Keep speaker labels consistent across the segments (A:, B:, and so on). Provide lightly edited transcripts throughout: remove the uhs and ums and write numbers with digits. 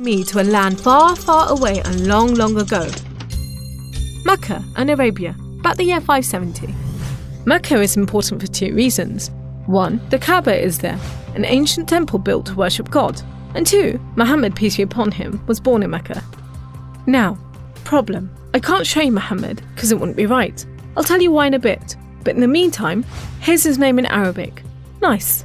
A: me to a land far, far away and long, long ago. Mecca and Arabia, about the year 570. Mecca is important for two reasons. One, the Kaaba is there, an ancient temple built to worship God. And two, Muhammad, peace be upon him, was born in Mecca. Now, problem. I can't show you Muhammad because it wouldn't be right. I'll tell you why in a bit. But in the meantime, here's his name in Arabic. Nice.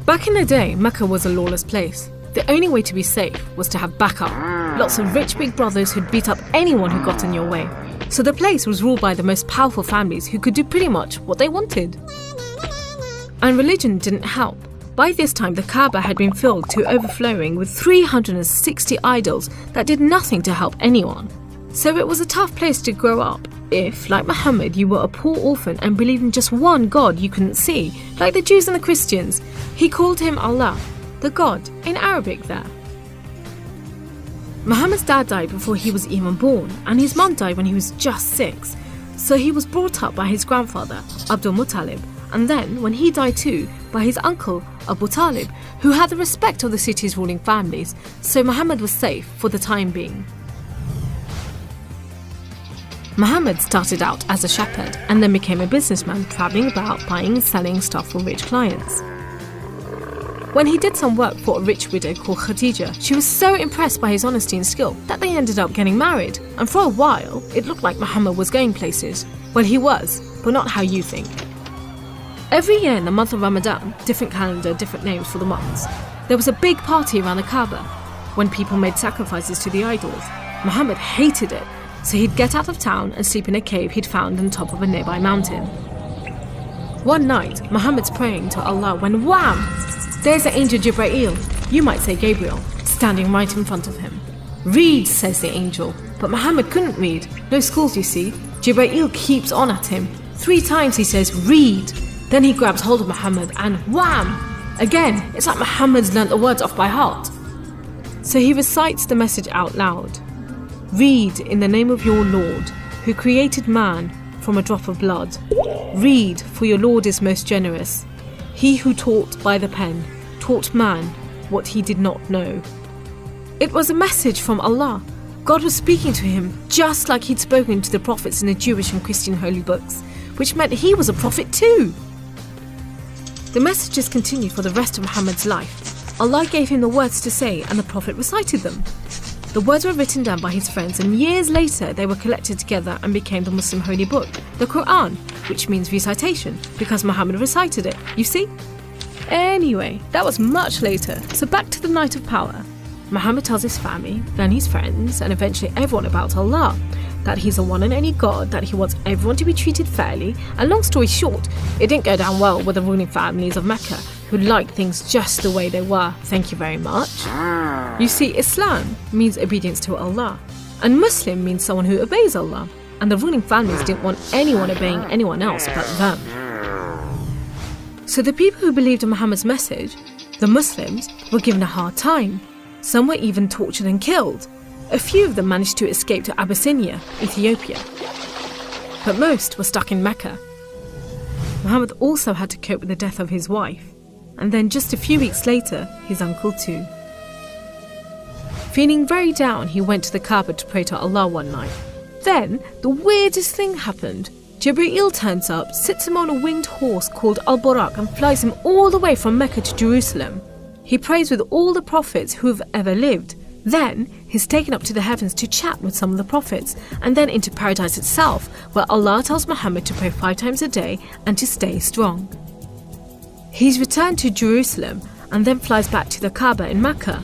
A: Back in the day, Mecca was a lawless place. The only way to be safe was to have backup. Lots of rich big brothers who'd beat up anyone who got in your way. So the place was ruled by the most powerful families who could do pretty much what they wanted. And religion didn't help. By this time, the Kaaba had been filled to overflowing with 360 idols that did nothing to help anyone. So it was a tough place to grow up if, like Muhammad, you were a poor orphan and believed in just one God you couldn't see, like the Jews and the Christians. He called him Allah, the God, in Arabic there. Muhammad's dad died before he was even born, and his mum died when he was just 6. So he was brought up by his grandfather, Abdul Muttalib, and then, when he died too, by his uncle, Abu Talib, who had the respect of the city's ruling families, so Muhammad was safe for the time being. Muhammad started out as a shepherd and then became a businessman, travelling about buying and selling stuff for rich clients. When he did some work for a rich widow called Khadija, she was so impressed by his honesty and skill that they ended up getting married, and for a while, it looked like Muhammad was going places. Well, he was, but not how you think. Every year in the month of Ramadan, different calendar, different names for the months, there was a big party around the Kaaba when people made sacrifices to the idols. Muhammad hated it, so he'd get out of town and sleep in a cave he'd found on top of a nearby mountain. One night, Muhammad's praying to Allah when wham! There's the angel Jibreel, you might say Gabriel, standing right in front of him. Read, says the angel, but Muhammad couldn't read. No schools, you see. Jibreel keeps on at him. 3 times he says, read. Then he grabs hold of Muhammad and wham! Again, it's like Muhammad's learnt the words off by heart. So he recites the message out loud. Read in the name of your Lord, who created man from a drop of blood. Read, for your Lord is most generous. He who taught by the pen, taught man what he did not know. It was a message from Allah. God was speaking to him just like he'd spoken to the prophets in the Jewish and Christian holy books, which meant he was a prophet too. The messages continued for the rest of Muhammad's life. Allah gave him the words to say and the prophet recited them. The words were written down by his friends, and years later they were collected together and became the Muslim holy book, the Quran, which means recitation, because Muhammad recited it, you see? Anyway, that was much later, so back to the night of power. Muhammad tells his family, then his friends, and eventually everyone about Allah, that he's the one and only God, that he wants everyone to be treated fairly, and long story short, it didn't go down well with the ruling families of Mecca, who liked things just the way they were, thank you very much. You see, Islam means obedience to Allah, and Muslim means someone who obeys Allah, and the ruling families didn't want anyone obeying anyone else but them. So the people who believed in Muhammad's message, the Muslims, were given a hard time. Some were even tortured and killed. A few of them managed to escape to Abyssinia, Ethiopia. But most were stuck in Mecca. Muhammad also had to cope with the death of his wife, and then just a few weeks later, his uncle too. Feeling very down, he went to the Kaaba to pray to Allah one night. Then, the weirdest thing happened. Jibreel turns up, sits him on a winged horse called Al-Buraq and flies him all the way from Mecca to Jerusalem. He prays with all the prophets who have ever lived. Then, he's taken up to the heavens to chat with some of the prophets, and then into paradise itself, where Allah tells Muhammad to pray 5 times a day and to stay strong. He's returned to Jerusalem and then flies back to the Kaaba in Mecca.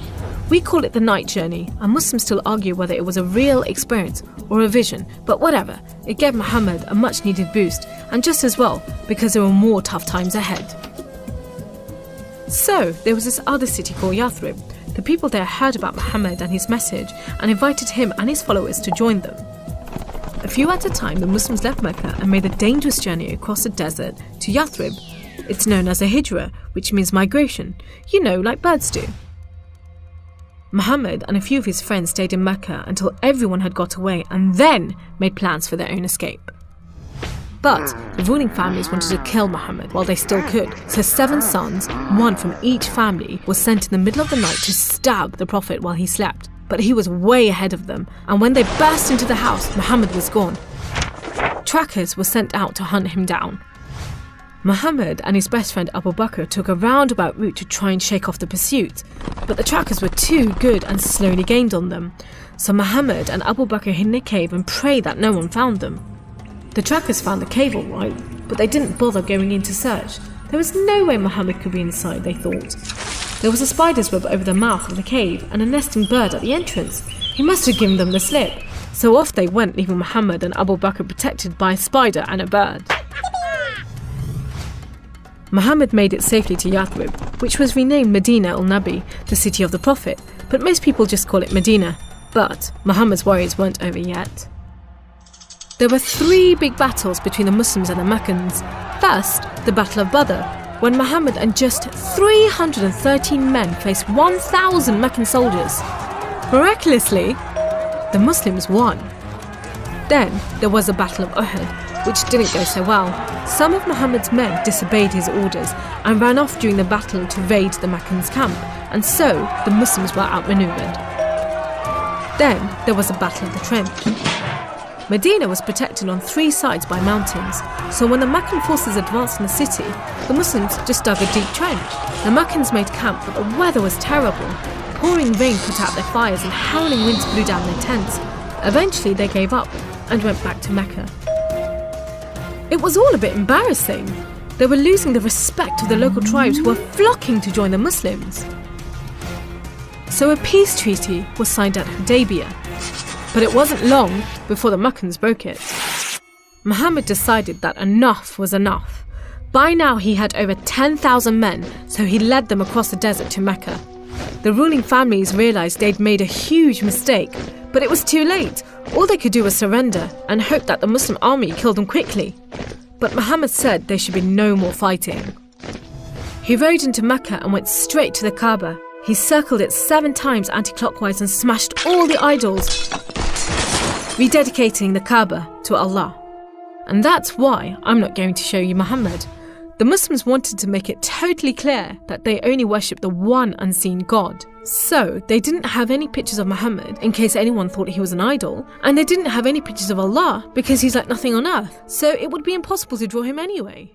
A: We call it the night journey, and Muslims still argue whether it was a real experience or a vision, but whatever, it gave Muhammad a much needed boost, and just as well, because there were more tough times ahead. So, there was this other city called Yathrib. The people there heard about Muhammad and his message and invited him and his followers to join them. A few at a time, the Muslims left Mecca and made a dangerous journey across the desert to Yathrib. It's known as a hijra, which means migration, like birds do. Muhammad and a few of his friends stayed in Mecca until everyone had got away and then made plans for their own escape. But the ruling families wanted to kill Muhammad while they still could, so 7 sons, one from each family, were sent in the middle of the night to stab the Prophet while he slept. But he was way ahead of them, and when they burst into the house, Muhammad was gone. Trackers were sent out to hunt him down. Muhammad and his best friend Abu Bakr took a roundabout route to try and shake off the pursuit, but the trackers were too good and slowly gained on them. So Muhammad and Abu Bakr hid in a cave and prayed that no one found them. The trackers found the cave all right, but they didn't bother going in to search. There was no way Muhammad could be inside, they thought. There was a spider's web over the mouth of the cave and a nesting bird at the entrance. He must have given them the slip. So off they went, leaving Muhammad and Abu Bakr protected by a spider and a bird. Muhammad made it safely to Yathrib, which was renamed Medina al-Nabi, the city of the Prophet, but most people just call it Medina. But Muhammad's worries weren't over yet. There were 3 big battles between the Muslims and the Meccans. First, the Battle of Badr, when Muhammad and just 313 men faced 1,000 Meccan soldiers. Miraculously, the Muslims won. Then there was the Battle of Uhud, which didn't go so well. Some of Muhammad's men disobeyed his orders and ran off during the battle to raid the Meccans' camp, and so the Muslims were outmaneuvered. Then there was the Battle of the Trench. Medina was protected on 3 sides by mountains, so when the Meccan forces advanced in the city, the Muslims just dug a deep trench. The Meccans made camp, but the weather was terrible. Pouring rain put out their fires and howling winds blew down their tents. Eventually they gave up and went back to Mecca. It was all a bit embarrassing. They were losing the respect of the local tribes who were flocking to join the Muslims. So a peace treaty was signed at Hudaybiyah, but it wasn't long before the Meccans broke it. Muhammad decided that enough was enough. By now he had over 10,000 men, so he led them across the desert to Mecca. The ruling families realised they'd made a huge mistake, but it was too late. All they could do was surrender and hope that the Muslim army killed them quickly. But Muhammad said there should be no more fighting. He rode into Mecca and went straight to the Kaaba. He circled it 7 times anti-clockwise and smashed all the idols, rededicating the Kaaba to Allah. And that's why I'm not going to show you Muhammad. The Muslims wanted to make it totally clear that they only worship the one unseen God. So they didn't have any pictures of Muhammad in case anyone thought he was an idol, and they didn't have any pictures of Allah because he's like nothing on earth, so it would be impossible to draw him anyway.